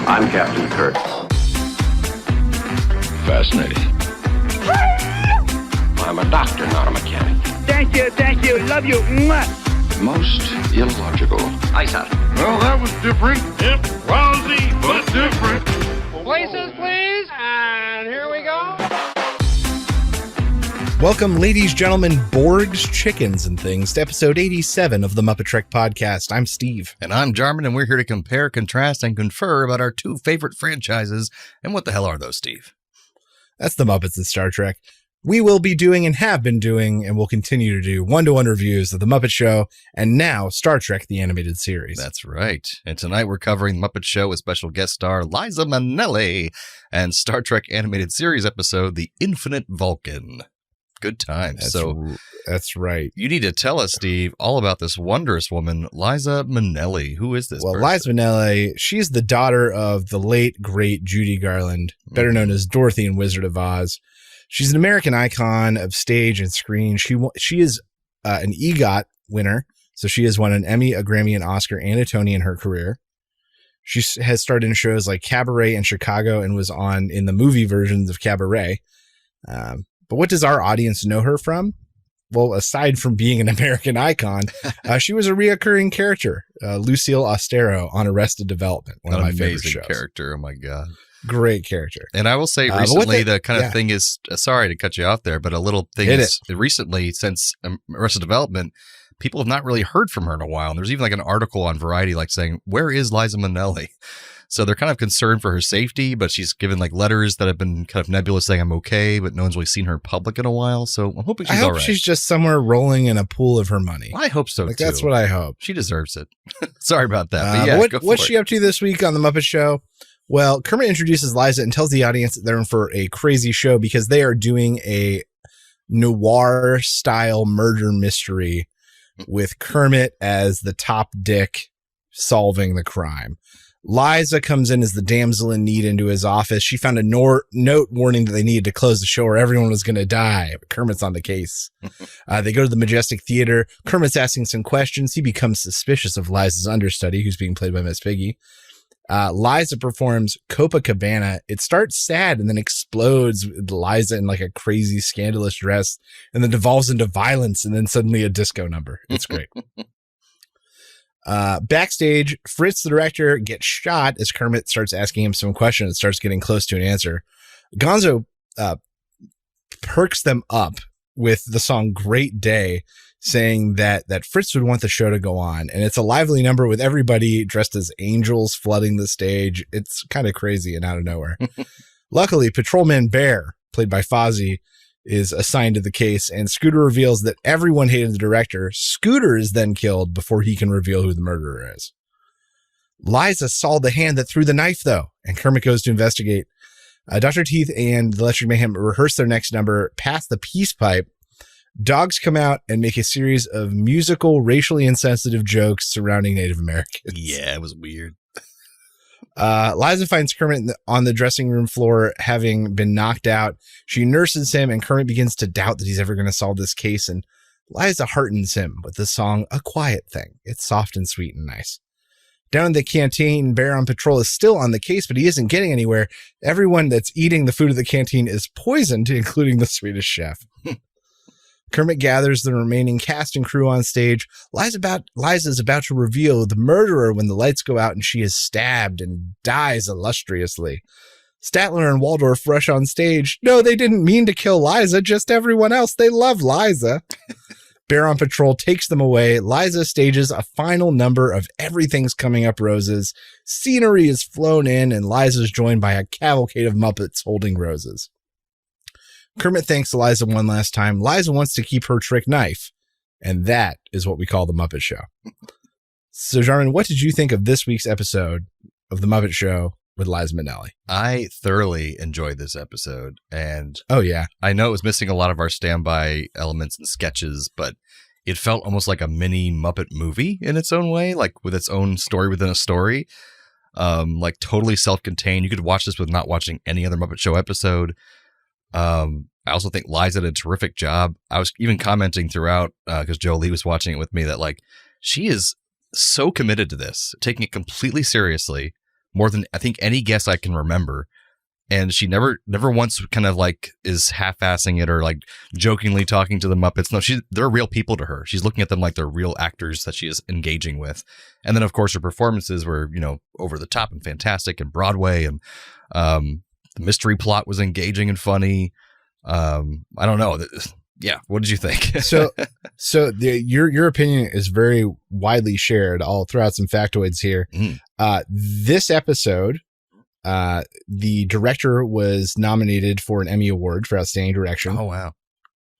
I'm Captain Kirk. Fascinating. I'm a doctor, not a mechanic. Thank you, love you. Mwah. Most illogical. Aye, sir. Well, that was different. Yep, lousy, but different. Places, please, and here we go. Welcome, ladies, gentlemen, Borgs, chickens, and things, to episode 87 of the MuppeTrek Podcast. I'm Steve. And I'm Jarman, and we're here to compare, contrast, and confer about our two favorite franchises. And what the hell are those, Steve? That's the Muppets and Star Trek. We will be doing and have been doing and will continue to do one-to-one reviews of The Muppet Show and now Star Trek The Animated Series. That's right. And tonight we're covering The Muppet Show with special guest star Liza Minnelli and Star Trek Animated Series episode The Infinite Vulcan. Good times. That's right. You need to tell us, Steve, all about this wondrous woman, Liza Minnelli. Who is this person? Liza Minnelli, she's the daughter of the late, great Judy Garland, better known as Dorothy in Wizard of Oz. She's an American icon of stage and screen. She is an EGOT winner, so she has won an Emmy, a Grammy, an Oscar, and a Tony in her career. She has starred in shows like Cabaret in Chicago and was on in the movie versions of Cabaret. But what does our audience know her from? Well, aside from being an American icon, she was a reoccurring character, Lucille Ostero on Arrested Development, one of my favorite shows. Amazing character. Oh, my God. Great character. And I will say recently, the kind of thing is, sorry to cut you off there, but a little thing is recently, since Arrested Development, people have not really heard from her in a while. And there's even like an article on Variety like saying, where is Liza Minnelli? So they're kind of concerned for her safety, but she's given like letters that have been kind of nebulous saying I'm okay, but no one's really seen her in public in a while. So I'm hoping she's all right. She's just somewhere rolling in a pool of her money. I hope so, too. That's what I hope. She deserves it. Sorry about that. But yeah, what's she up to this week on The Muppet Show? Well, Kermit introduces Liza and tells the audience that they're in for a crazy show because they are doing a noir-style murder mystery with Kermit as the top dick solving the crime. Liza comes in as the damsel in need into his office. She found a note warning that they needed to close the show or everyone was going to die. But Kermit's on the case. They go to the Majestic Theater. Kermit's asking some questions. He becomes suspicious of Liza's understudy, who's being played by Miss Piggy. Liza performs Copacabana. It starts sad and then explodes with Liza in like a crazy scandalous dress and then devolves into violence and then suddenly a disco number. It's great. Backstage, Fritz, the director, gets shot as Kermit starts asking him some questions and starts getting close to an answer. Gonzo perks them up with the song Great Day, saying that Fritz would want the show to go on. And it's a lively number with everybody dressed as angels flooding the stage. It's kind of crazy and out of nowhere. Luckily, Patrolman Bear, played by Fozzie, is assigned to the case, and Scooter reveals that everyone hated the director. Scooter is then killed before he can reveal who the murderer is. Liza saw the hand that threw the knife, though, and Kermit goes to investigate. Dr. Teeth and the Electric Mayhem rehearse their next number past the peace pipe. Dogs come out and make a series of musical, racially insensitive jokes surrounding Native Americans. Yeah, it was weird. Liza finds Kermit on the dressing room floor, having been knocked out. She nurses him, and Kermit begins to doubt that he's ever going to solve this case. And Liza heartens him with the song A Quiet Thing. It's soft and sweet and nice. Down in the canteen, Bear on patrol is still on the case, but he isn't getting anywhere. Everyone that's eating the food at the canteen is poisoned, including the Swedish chef. Kermit gathers the remaining cast and crew on stage. Liza's about to reveal the murderer when the lights go out and she is stabbed and dies illustriously. Statler and Waldorf rush on stage. No, they didn't mean to kill Liza, just everyone else. They love Liza. Bear on patrol takes them away. Liza stages a final number of Everything's Coming Up Roses. Scenery is flown in, and Liza's joined by a cavalcade of Muppets holding roses. Kermit thanks Liza one last time. Liza wants to keep her trick knife, and that is what we call The Muppet Show. So, Jarman, what did you think of this week's episode of The Muppet Show with Liza Minnelli? I thoroughly enjoyed this episode, and oh yeah, I know it was missing a lot of our standby elements and sketches, but it felt almost like a mini Muppet movie in its own way, like with its own story within a story, like totally self-contained. You could watch this with not watching any other Muppet Show episode. I also think Liza did a terrific job. I was even commenting throughout, because Joe Lee was watching it with me, that like she is so committed to this, taking it completely seriously, more than I think any guest I can remember. And she never once kind of like is half-assing it or like jokingly talking to the Muppets. No, they're real people to her. She's looking at them like they're real actors that she is engaging with. And then, of course, her performances were, over the top and fantastic, and Broadway, and the mystery plot was engaging and funny. I don't know. Yeah. What did you think? Your opinion is very widely shared. I'll throw out some factoids here. This episode, the director was nominated for an Emmy Award for Outstanding Direction. Oh, wow.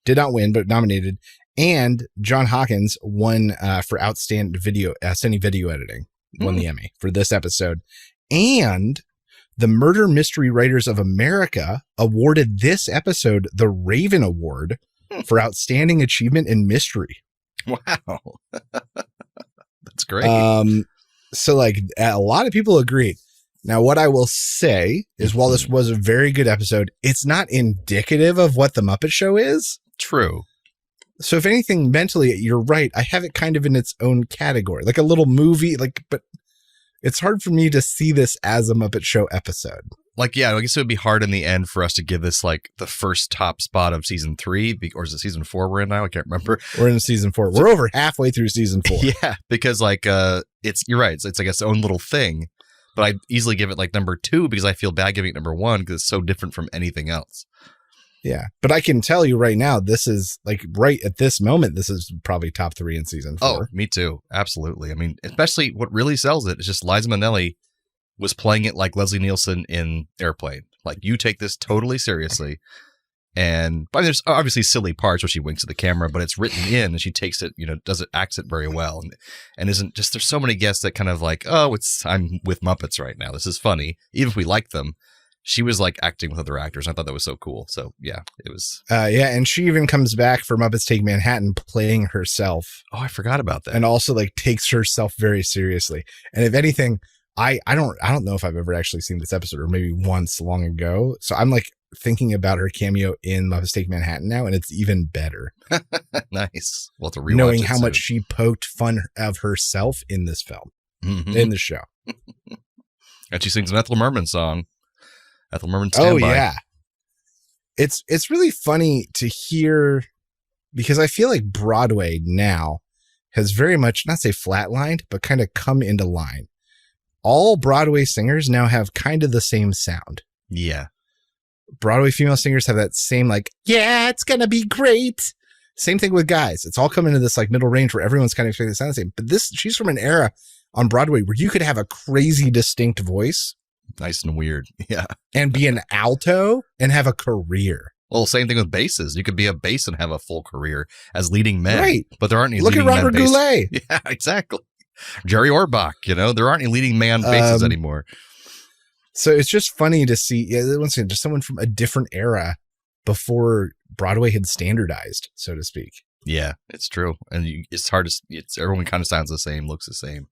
Did not win, but nominated. And John Hawkins won for Outstanding Video Editing. Won the Emmy for this episode. And the Murder Mystery Writers of America awarded this episode the Raven Award for Outstanding Achievement in Mystery. Wow. That's great. So like a lot of people agreed. Now, what I will say is while this was a very good episode, it's not indicative of what the Muppet Show is. True. So if anything, mentally, you're right. I have it kind of in its own category, like a little movie, but it's hard for me to see this as a Muppet Show episode. Like, yeah, I guess it would be hard in the end for us to give this like the first top spot of season 3, or is it season 4 we're in now? I can't remember. We're in season 4. We're over halfway through season 4. Yeah, because like you're right. It's like its own little thing. But I easily give it like number 2 because I feel bad giving it number 1 because it's so different from anything else. Yeah. But I can tell you right now, this is like right at this moment, this is probably top 3 in season 4. Oh, me too. Absolutely. I mean, especially what really sells it is just Liza Minnelli was playing it like Leslie Nielsen in Airplane. Like, you take this totally seriously. And I mean, there's obviously silly parts where she winks at the camera, but it's written in and she takes it, acts it very well. And isn't just, there's so many guests that kind of like, I'm with Muppets right now. This is funny. Even if we like them, she was like acting with other actors. I thought that was so cool. So yeah, it was. Yeah. And she even comes back for Muppets Take Manhattan playing herself. Oh, I forgot about that. And also like takes herself very seriously. And if anything, I don't know if I've ever actually seen this episode or maybe once long ago. So I'm like thinking about her cameo in Muppets Take Manhattan now, and it's even better. Nice. Well, to rewatch knowing how much she poked fun of herself in this film, in the show. And she sings an Ethel Merman song. Ethel Merman Standby. Oh yeah. It's really funny to hear because I feel like Broadway now has very much, not say flatlined, but kind of come into line. All Broadway singers now have kind of the same sound. Yeah. Broadway female singers have that same like, yeah, it's going to be great. Same thing with guys. It's all coming into this like middle range where everyone's kind of expecting to sound the same. But she's from an era on Broadway where you could have a crazy distinct voice. Nice and weird. Yeah. And be an alto and have a career. Well, same thing with basses. You could be a bass and have a full career as leading men. Right. But there aren't any leading men. Look at Robert Goulet. Yeah, exactly. Jerry Orbach, there aren't any leading man basses anymore. So it's just funny to see, once again, just someone from a different era before Broadway had standardized, so to speak. Yeah, it's true. And it's hard to, everyone kind of sounds the same, looks the same,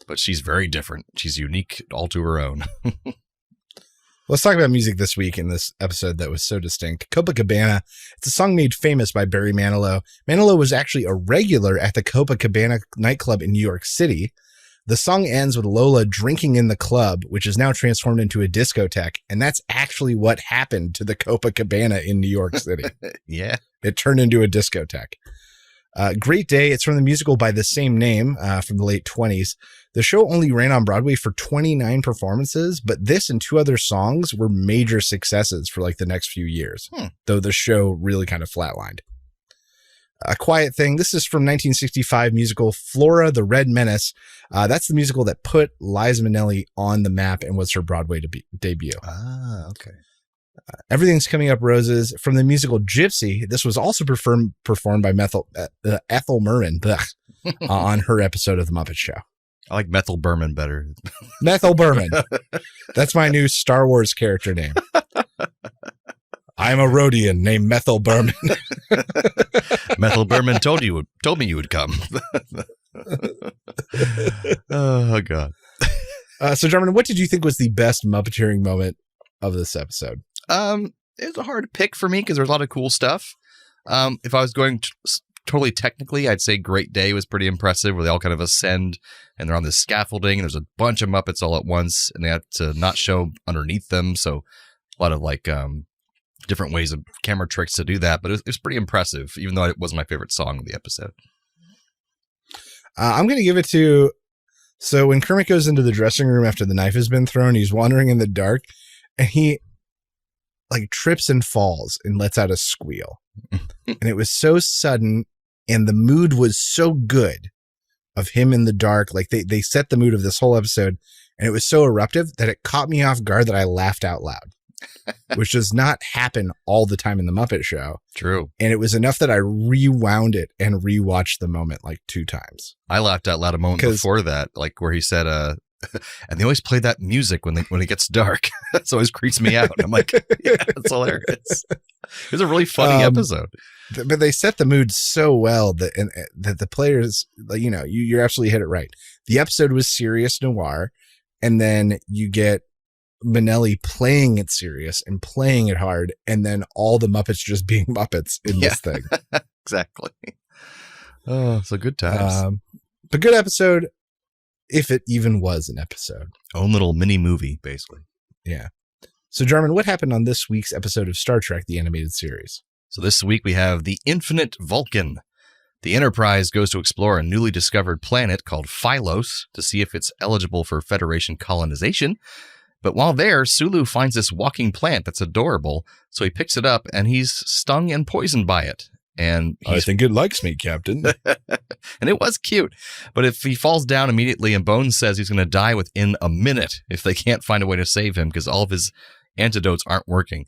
but she's very different. She's unique all to her own. Let's talk about music this week in this episode that was so distinct. Copacabana. It's a song made famous by Barry Manilow. Manilow was actually a regular at the Copacabana nightclub in New York City. The song ends with Lola drinking in the club, which is now transformed into a discotheque. And that's actually what happened to the Copacabana in New York City. Yeah. It turned into a discotheque. Great Day. It's from the musical by the same name from the late 20s. The show only ran on Broadway for 29 performances, but this and 2 other songs were major successes for like the next few years, though the show really kind of flatlined. A Quiet Thing. This is from 1965 musical Flora the Red Menace. That's the musical that put Liza Minnelli on the map and was her Broadway debut. Ah, okay. Everything's Coming Up Roses from the musical Gypsy. This was also performed by Ethel Merman on her episode of The Muppet Show. I like Methel Berman better. Methel Berman. That's my new Star Wars character name. I'm a Rhodian named Methel Berman. Methel Berman told me you would come. Oh God. So, Jarman, what did you think was the best Muppeteering moment of this episode? It was hard to pick for me because there's a lot of cool stuff. If I was going totally technically, I'd say Great Day was pretty impressive, where they all kind of ascend and they're on this scaffolding, and there's a bunch of Muppets all at once, and they have to not show underneath them. So a lot of like different ways of camera tricks to do that, but it was pretty impressive, even though it wasn't my favorite song of the episode. I'm going to give it to, so when Kermit goes into the dressing room after the knife has been thrown, he's wandering in the dark, and he like trips and falls and lets out a squeal. And it was so sudden, and the mood was so good of him in the dark. Like they set the mood of this whole episode, and it was so eruptive that it caught me off guard that I laughed out loud, which does not happen all the time in the Muppet Show. True. And it was enough that I rewound it and rewatched the moment like 2 times. I laughed out loud a moment before that, like where he said, and they always play that music when it gets dark. That always creeps me out. I'm like, yeah, it's hilarious. It was a really funny episode. But they set the mood so well that the players, you know, you're absolutely hit it right. The episode was serious noir, and then you get Minnelli playing it serious and playing it hard, and then all the Muppets just being Muppets in this thing. Exactly. Oh, so good times. But good episode, if it even was an episode. Own little mini movie, basically. Yeah. So, Jarman, what happened on this week's episode of Star Trek, the animated series? So this week we have the Infinite Vulcan. The Enterprise goes to explore a newly discovered planet called Phylos to see if it's eligible for Federation colonization. But while there, Sulu finds this walking plant that's adorable, so he picks it up and he's stung and poisoned by it. And I think it likes me, Captain. And it was cute. But if he falls down immediately, and Bones says he's going to die within a minute if they can't find a way to save him because all of his antidotes aren't working.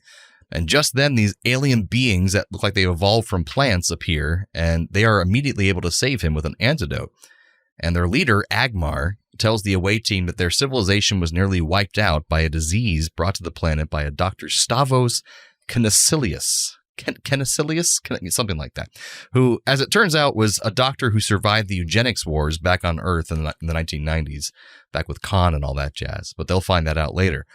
And just then, these alien beings that look like they evolved from plants appear, and they are immediately able to save him with an antidote. And their leader, Agmar, tells the away team that their civilization was nearly wiped out by a disease brought to the planet by a Dr. Stavros Canicilius. Something like that, who, as it turns out, was a doctor who survived the eugenics wars back on Earth in the 1990s, back with Khan and all that jazz. But they'll find that out later.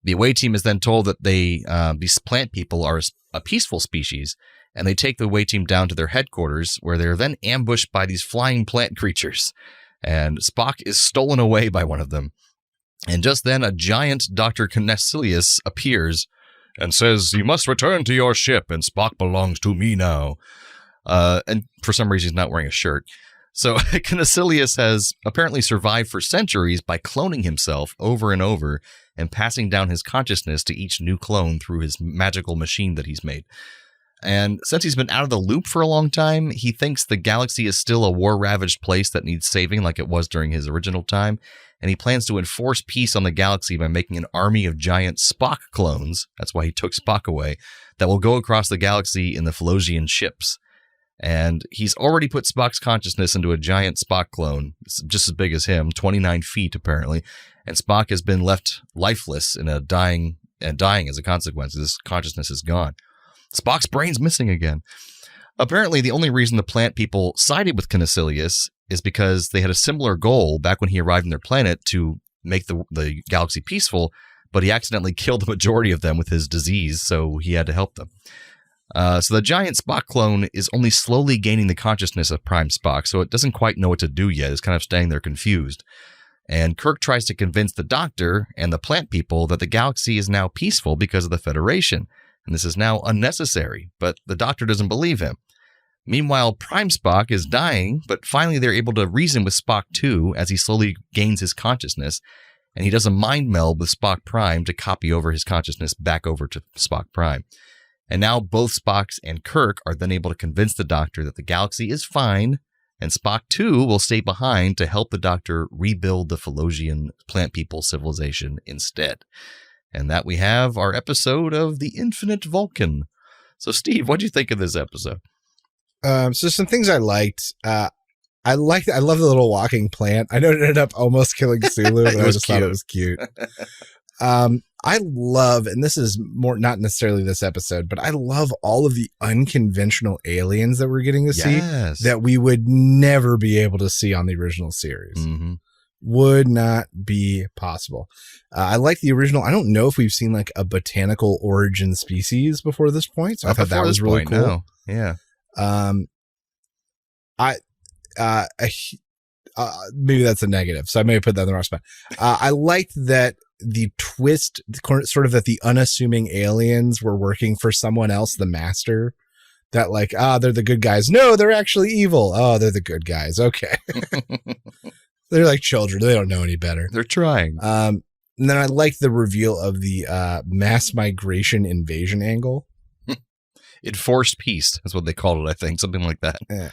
The away team is then told that these plant people are a peaceful species, and they take the away team down to their headquarters, where they're then ambushed by these flying plant creatures. And Spock is stolen away by one of them. And just then, a giant Dr. Canicilius appears and says, "You must return to your ship, and Spock belongs to me now." And for some reason, he's not wearing a shirt. So Canicilius has apparently survived for centuries by cloning himself over and over and passing down his consciousness to each new clone through his magical machine that he's made. And since he's been out of the loop for a long time, he thinks the galaxy is still a war-ravaged place that needs saving like it was during his original time, and he plans to enforce peace on the galaxy by making an army of giant Spock clones, that's why he took Spock away, that will go across the galaxy in the Phalosian ships. And he's already put Spock's consciousness into a giant Spock clone, just as big as him, 29 feet apparently, and Spock has been left lifeless and dying as a consequence. His consciousness is gone. Spock's brain's missing again. Apparently, the only reason the plant people sided with Canicilius is because they had a similar goal back when he arrived on their planet to make the galaxy peaceful, but he accidentally killed the majority of them with his disease, so he had to help them. So the giant Spock clone is only slowly gaining the consciousness of Prime Spock, so it doesn't quite know what to do yet. It's kind of staying there confused. And Kirk tries to convince the Doctor and the plant people that the galaxy is now peaceful because of the Federation, and this is now unnecessary, but the Doctor doesn't believe him. Meanwhile, Prime Spock is dying, but finally they're able to reason with Spock too as he slowly gains his consciousness, and he does a mind meld with Spock Prime to copy over his consciousness back over to Spock Prime. And now both Spocks and Kirk are then able to convince the Doctor that the galaxy is fine, and Spock too will stay behind to help the Doctor rebuild the Phalosian plant people civilization instead. And that we have our episode of the Infinite Vulcan. So Steve, what do you think of this episode? So some things I liked. I love the little walking plant. I know it ended up almost killing Sulu, but I just thought it was cute. I love, and this is more not necessarily this episode, but I love all of the unconventional aliens that we're getting to see that we would never be able to see on the original series. Mm-hmm. Would not be possible. I like the original. I don't know if we've seen like a botanical origin species before this point. So I thought that was really cool. No. Yeah. maybe that's a negative, so I may put that in the wrong spot. I liked that the twist, sort of that the unassuming aliens were working for someone else, the master. That like, they're the good guys. No, they're actually evil. Oh, they're the good guys. Okay. They're like children. They don't know any better. They're trying. And then I liked the reveal of the mass migration invasion angle. Enforced peace is what they called it, I think. Something like that. Yeah.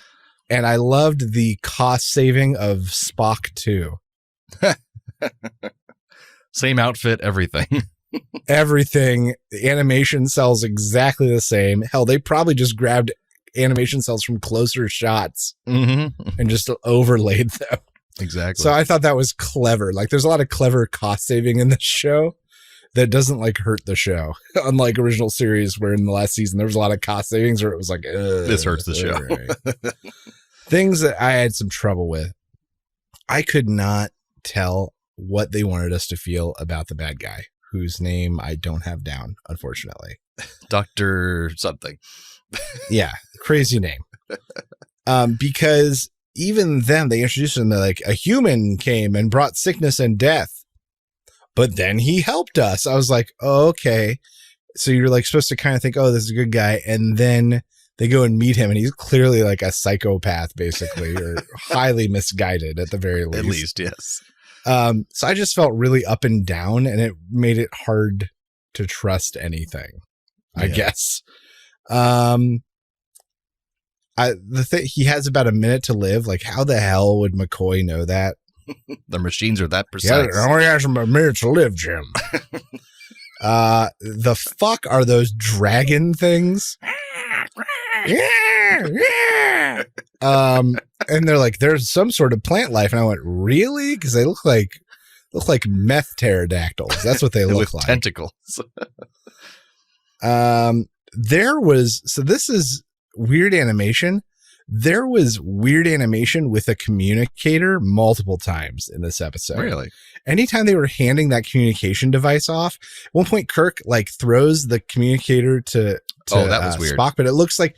And I loved the cost saving of Spock too. Same outfit, everything. Everything. The animation cells exactly the same. Hell, they probably just grabbed animation cells from closer shots and just overlaid them. Exactly. So I thought that was clever. Like, there's a lot of clever cost saving in this show that doesn't like hurt the show. Unlike original series, where in the last season there was a lot of cost savings where it was like, this hurts the show. Right. Things that I had some trouble with. I could not tell what they wanted us to feel about the bad guy, whose name I don't have down, unfortunately. Dr. something. Yeah, crazy name. Because even then, they introduced him like a human came and brought sickness and death, but then he helped us. I was like, oh, okay. So you're like supposed to kind of think, oh, this is a good guy. And then they go and meet him and he's clearly like a psychopath, basically, or highly misguided at the very least. At least, yes. So I just felt really up and down, and it made it hard to trust anything, I guess. He has about a minute to live. Like, how the hell would McCoy know that? The machines are that precise. Yeah, only has a minute to live, Jim. The fuck are those dragon things? Yeah. And they're like, there's some sort of plant life, and I went, really? Because they look like meth pterodactyls. That's what they look with like. Tentacles. This is weird animation. There was weird animation with a communicator multiple times in this episode. Really? Anytime they were handing that communication device off, at one point Kirk like throws the communicator to that was weird. Spock, but it looks like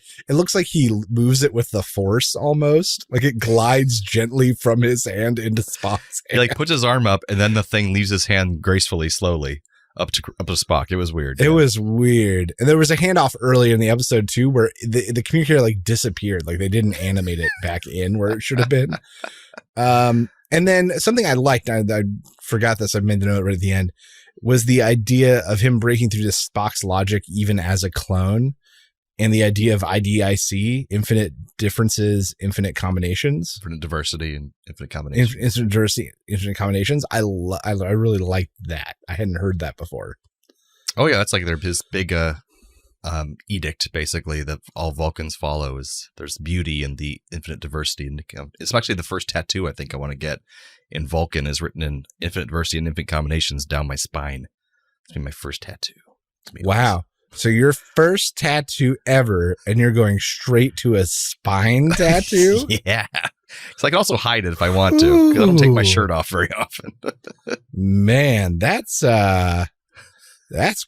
he moves it with the Force almost. Like it glides gently from his hand into Spock's hand. He like puts his arm up, and then the thing leaves his hand gracefully, slowly up to Spock. It was weird. It was weird. And there was a handoff earlier in the episode too, where the communicator like disappeared. Like they didn't animate it back in where it should have been. And then something I liked, I forgot this, I made the note right at the end, was the idea of him breaking through to Spock's logic even as a clone, and the idea of IDIC, infinite differences, infinite combinations. Infinite diversity and infinite combinations. Infinite diversity, infinite combinations. I really liked that. I hadn't heard that before. Oh yeah, that's like his big edict, basically, that all Vulcans follow is there's beauty in the infinite diversity. And it's actually the first tattoo I think I want to get in Vulcan is written in infinite diversity and infinite combinations down my spine. It's been my first tattoo. Wow. Awesome. So your first tattoo ever, and you're going straight to a spine tattoo? Yeah. So I can also hide it if I want to, because I don't take my shirt off very often. Man, that's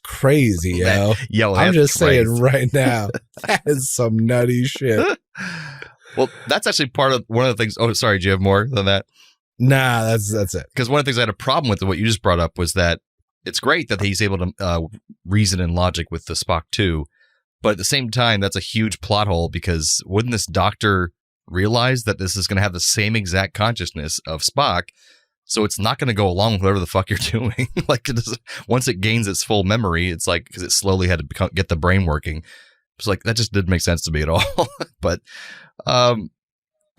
crazy, yo. I'm just saying right now, that is some nutty shit. Well, that's actually part of one of the things. Oh, sorry. Do you have more than that? Nah, that's it. Because one of the things I had a problem with, what you just brought up, was that it's great that he's able to reason and logic with the Spock too, but at the same time, that's a huge plot hole, because wouldn't this doctor realize that this is going to have the same exact consciousness of Spock? So it's not going to go along with whatever the fuck you're doing. Like once it gains its full memory, it's like, because it slowly had to get the brain working. It's like, that just didn't make sense to me at all. But I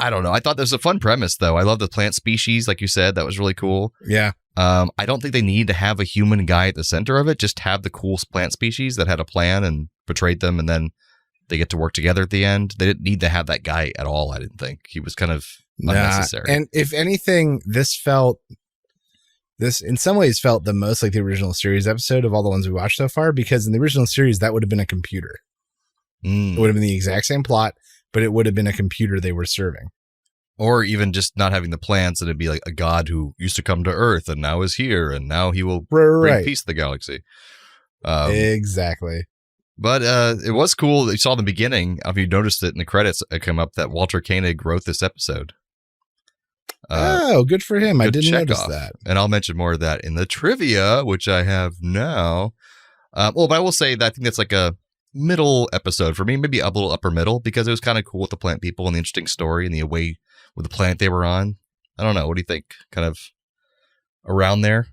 don't know. I thought this was a fun premise, though. I love the plant species, like you said. That was really cool. Yeah. I don't think they need to have a human guy at the center of it. Just have the cool plant species that had a plan and betrayed them, and then they get to work together at the end. They didn't need to have that guy at all, I didn't think. He was kind of unnecessary. And if anything, this in some ways felt the most like the original series episode of all the ones we watched so far, because in the original series, that would have been a computer. It would have been the exact same plot, but it would have been a computer they were serving. Or even just not having the plans, and it'd be like a god who used to come to Earth and now is here, and now he will bring peace to the galaxy. Exactly. But it was cool that you saw in the beginning, if you noticed it in the credits, it came up that Walter Koenig wrote this episode. Good for him. I didn't notice that. And I'll mention more of that in the trivia, which I have now. But I will say that I think that's like a middle episode for me, maybe a little upper middle, because it was kind of cool with the plant people and the interesting story and the way with the planet they were on. I don't know. What do you think? Kind of around there?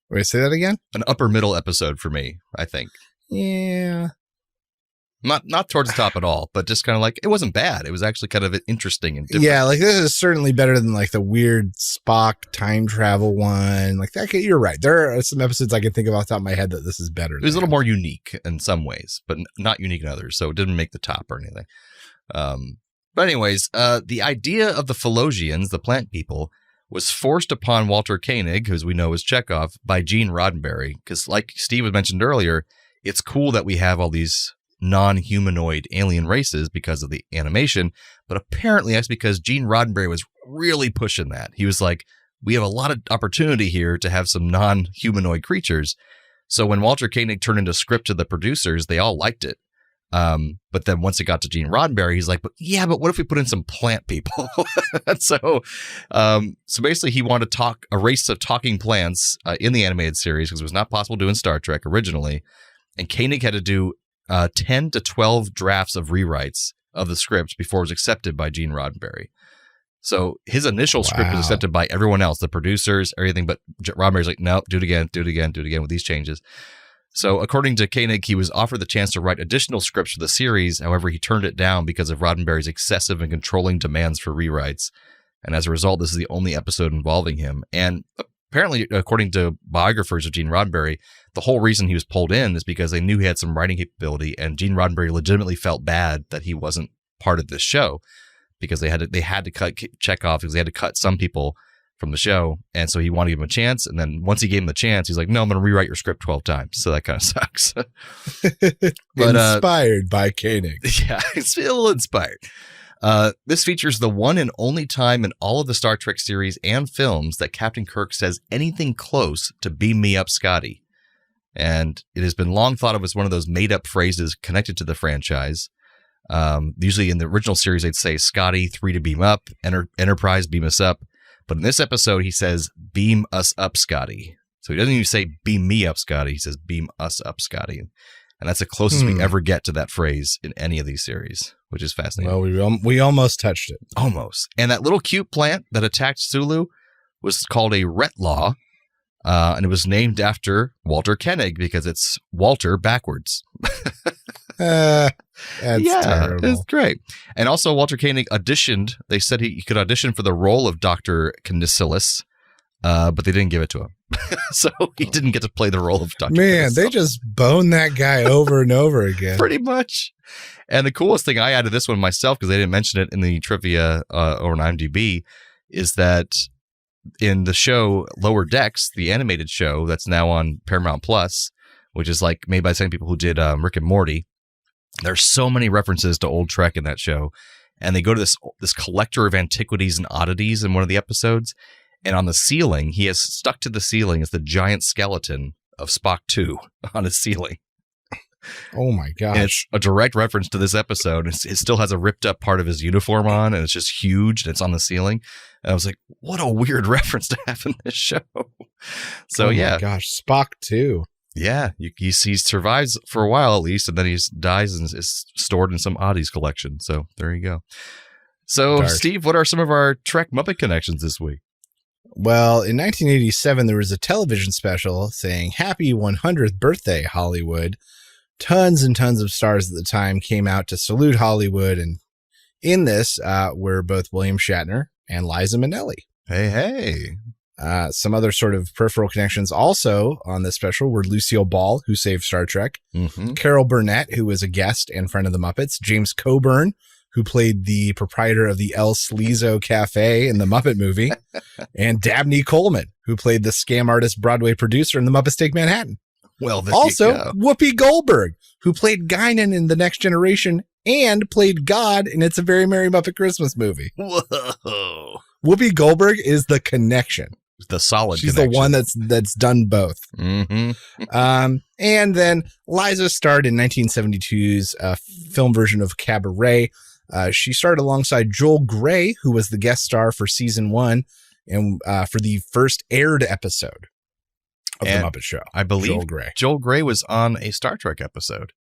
Wait, say that again? An upper middle episode for me, I think. Yeah. Not towards the top at all, but just kind of like, it wasn't bad. It was actually kind of interesting and different. Yeah, like this is certainly better than like the weird Spock time travel one. Like that, you're right. There are some episodes I can think of off the top of my head that this is better. It was a little more unique in some ways, but not unique in others. So it didn't make the top or anything. But anyways, the idea of the Philosians, the plant people, was forced upon Walter Koenig, who as we know is Chekhov, by Gene Roddenberry. Because like Steve had mentioned earlier, it's cool that we have all these non-humanoid alien races because of the animation, but apparently that's because Gene Roddenberry was really pushing that. He was like, we have a lot of opportunity here to have some non-humanoid creatures. So when Walter Koenig turned into script to the producers, they all liked it. But then once it got to Gene Roddenberry, he's like, but what if we put in some plant people? So basically he wanted to talk a race of talking plants in the animated series because it was not possible to do in Star Trek originally. And Koenig had to do 10 to 12 drafts of rewrites of the script before it was accepted by Gene Roddenberry. So his initial script was accepted by everyone else, the producers, everything, but Roddenberry's like, no, do it again with these changes. So according to Koenig, he was offered the chance to write additional scripts for the series. However, he turned it down because of Roddenberry's excessive and controlling demands for rewrites. And as a result, this is the only episode involving him. And apparently, according to biographers of Gene Roddenberry, the whole reason he was pulled in is because they knew he had some writing capability, and Gene Roddenberry legitimately felt bad that he wasn't part of this show because they had to cut Chekhov because they had to cut some people from the show, and so he wanted to give him a chance. And then once he gave him the chance, he's like, "No, I'm going to rewrite your script 12 times." So that kind of sucks. But inspired by Koenig, yeah, it's a little inspired. This features the one and only time in all of the Star Trek series and films that Captain Kirk says anything close to "Beam me up, Scotty." And it has been long thought of as one of those made-up phrases connected to the franchise. Usually in the original series, they'd say, "Scotty, 3 to beam up, Enterprise, beam us up." But in this episode, he says, "Beam us up, Scotty." So he doesn't even say, "Beam me up, Scotty." He says, "Beam us up, Scotty." And that's the closest we ever get to that phrase in any of these series, which is fascinating. Well, we almost touched it. Almost. And that little cute plant that attacked Sulu was called a Retlaw. And it was named after Walter Koenig because it's Walter backwards. That's terrible. It's great. And also Walter Koenig auditioned. They said he could audition for the role of Dr. Canisilis, but they didn't give it to him. So he didn't get to play the role of Dr. Man, Canisilis. they just boned that guy over and over again. Pretty much. And the coolest thing I added this one myself, because they didn't mention it in the trivia or on IMDb, is that in the show Lower Decks, the animated show that's now on Paramount Plus, which is like made by the same people who did Rick and Morty, there's so many references to old Trek in that show. And they go to this collector of antiquities and oddities in one of the episodes. And on the ceiling, he has stuck to the ceiling is the giant skeleton of Spock 2 on his ceiling. Oh my gosh. And it's a direct reference to this episode. It still has a ripped up part of his uniform on, and it's just huge, and it's on the ceiling. And I was like, what a weird reference to have in this show. So, oh my gosh, Spock 2. Yeah, he survives for a while at least, and then he dies and is stored in some oddities collection. So there you go. So, Dark. Steve, what are some of our Trek Muppet connections this week? Well, in 1987, there was a television special saying, "Happy 100th birthday, Hollywood." Tons and tons of stars at the time came out to salute Hollywood. And in this were both William Shatner and Liza Minnelli. Hey. Some other sort of peripheral connections also on this special were Lucille Ball, who saved Star Trek, Carol Burnett, who was a guest and friend of the Muppets, James Coburn, who played the proprietor of the El Sleazo Cafe in the Muppet movie, and Dabney Coleman, who played the scam artist Broadway producer in the Muppets Take Manhattan. Well, also, Whoopi Goldberg, who played Guinan in The Next Generation and played God in It's a Very Merry Muppet Christmas Movie. Whoa. Whoopi Goldberg is the connection. The solid She's connection. the one that's done both. Mm-hmm. And then Liza starred in 1972's film version of Cabaret. She starred alongside Joel Grey, who was the guest star for season 1 and for the first aired episode of The Muppet Show. I believe Joel Grey was on a Star Trek episode.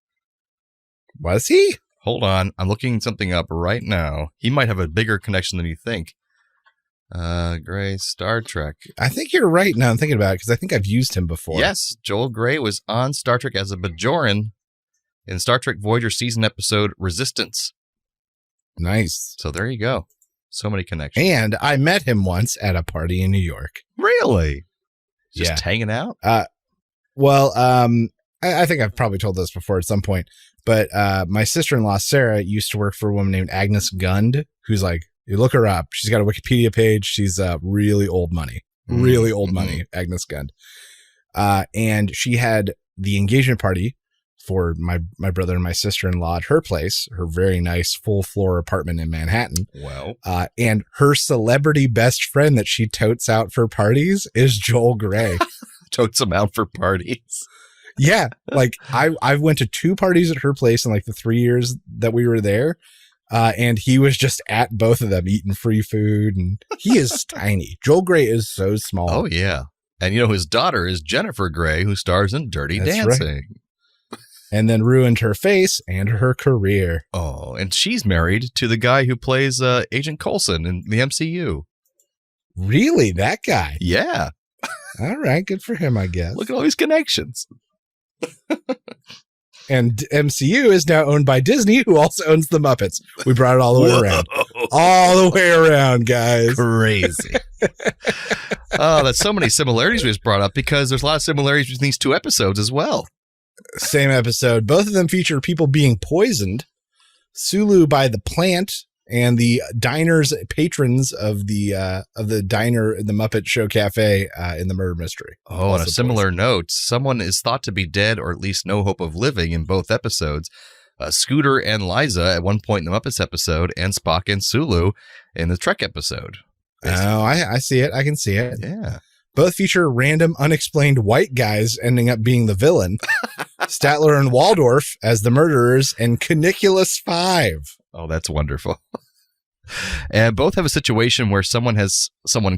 Was he? Hold on. I'm looking something up right now. He might have a bigger connection than you think. Grey, Star Trek. I think you're right now I'm thinking about it because I think I've used him before. Yes, Joel Grey was on Star Trek as a Bajoran in Star Trek Voyager season episode Resistance. Nice. So there you go. So many connections. And I met him once at a party in New York. Really? Just hanging out? I think I've probably told this before at some point, but my sister-in-law, Sarah, used to work for a woman named Agnes Gund, who's like, you look her up. She's got a Wikipedia page. She's really old money, Agnes Gund. And she had the engagement party for my brother and my sister-in-law at her place, her very nice full floor apartment in Manhattan. Well, and her celebrity best friend that she totes out for parties is Joel Grey. Totes him out for parties. Yeah. Like I went to 2 parties at her place in like the 3 years that we were there. And he was just at both of them eating free food, and he is tiny. Joel Grey is so small. Oh yeah. And his daughter is Jennifer Grey, who stars in Dirty Dancing. Right. And then ruined her face and her career. Oh, and she's married to the guy who plays Agent Coulson in the MCU. Really? That guy? Yeah. All right. Good for him, I guess. Look at all these connections. And MCU is now owned by Disney, who also owns the Muppets. We brought it all the way around. All the way around, guys. Crazy. Oh, that's so many similarities we just brought up because there's a lot of similarities between these 2 episodes as well. Same episode. Both of them feature people being poisoned. Sulu by the plant and the diner's patrons of the diner, the Muppet Show Cafe in the murder mystery. Oh, on a similar note, someone is thought to be dead or at least no hope of living in both episodes. Scooter and Liza at one point in the Muppets episode, and Spock and Sulu in the Trek episode. Basically. Oh, I see it. I can see it. Yeah. Both feature random, unexplained white guys ending up being the villain. Statler and Waldorf as the murderers, and Caniculus 5. Oh, that's wonderful. And both have a situation where someone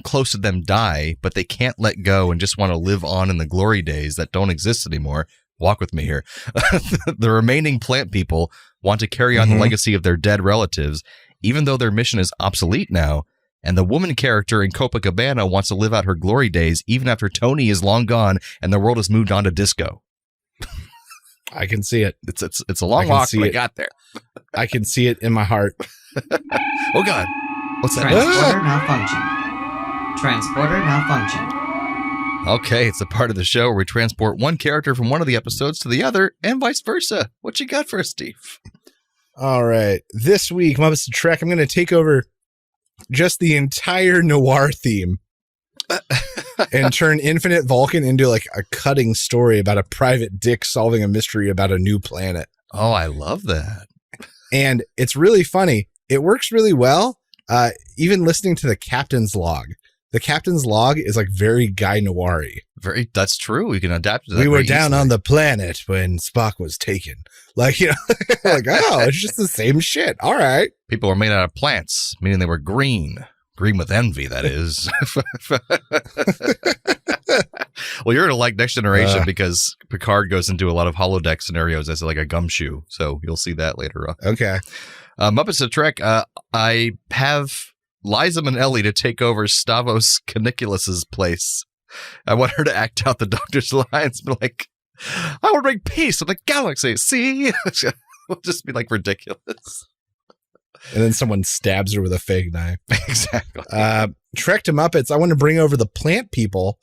close to them die, but they can't let go and just want to live on in the glory days that don't exist anymore. Walk with me here. The remaining plant people want to carry on the legacy of their dead relatives, even though their mission is obsolete now. And the woman character in Copacabana wants to live out her glory days even after Tony is long gone and the world has moved on to disco. I can see it. It's a long walk, but I got there. I can see it in my heart. Oh, God. What's that? Transporter malfunction. Okay, it's a part of the show where we transport one character from one of the episodes to the other and vice versa. What you got for us, Steve? All right. This week, MuppeTrek, I'm going to take over just the entire noir theme and turn Infinite Vulcan into like a cutting story about a private dick solving a mystery about a new planet. Oh, I love that. And it's really funny. It works really well. Even listening to the captain's log. The captain's log is like very Guy Noir-y. That's true. We can adapt to that. We were down on the planet when Spock was taken. Like, you know, like, oh, it's just the same shit. All right. People were made out of plants, meaning they were green. Green with envy, that is. Well, you're going to like Next Generation because Picard goes into a lot of holodeck scenarios as like a gumshoe. So you'll see that later on. Okay. MuppeTrek, I have Liza Minnelli to take over Stavros Caniculus's place. I want her to act out the Doctor's lines, be like, I will bring peace to the galaxy. See? It'll just be like ridiculous. And then someone stabs her with a fake knife. Exactly. Trek to Muppets, I want to bring over the plant people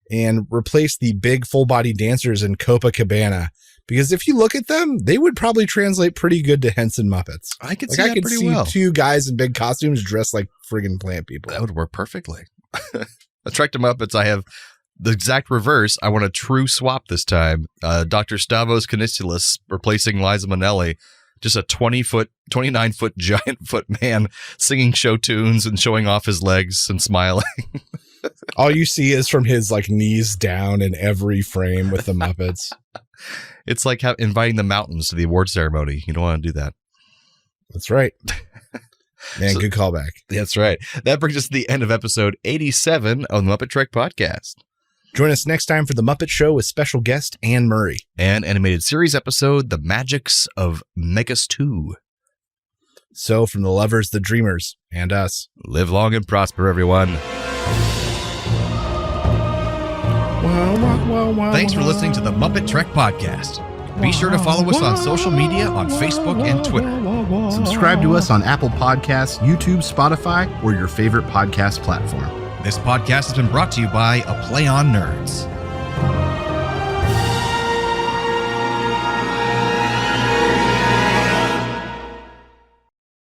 and replace the big full body dancers in Copacabana. Because if you look at them, they would probably translate pretty good to Henson Muppets. I could see that pretty well. 2 guys in big costumes dressed like friggin' plant people. That would work perfectly. A Trek to Muppets, I have the exact reverse. I want a true swap this time. Dr. Stavros Caniculus replacing Liza Minnelli. Just a 29-foot giant foot man singing show tunes and showing off his legs and smiling. All you see is from his like knees down in every frame with the Muppets. It's like inviting the mountains to the award ceremony. You don't want to do that. That's right. Man, good callback. That's right. That brings us to the end of episode 87 of the MuppeTrek Podcast. Join us next time for the Muppet Show with special guest Anne Murray. And animated series episode, The Magics of Megas 2. So from the lovers, the dreamers, and us. Live long and prosper, everyone. Thanks for listening to the MuppeTrek Podcast. Be sure to follow us on social media on Facebook and Twitter. Subscribe to us on Apple Podcasts, YouTube, Spotify, or your favorite podcast platform. This podcast has been brought to you by A Play on Nerds.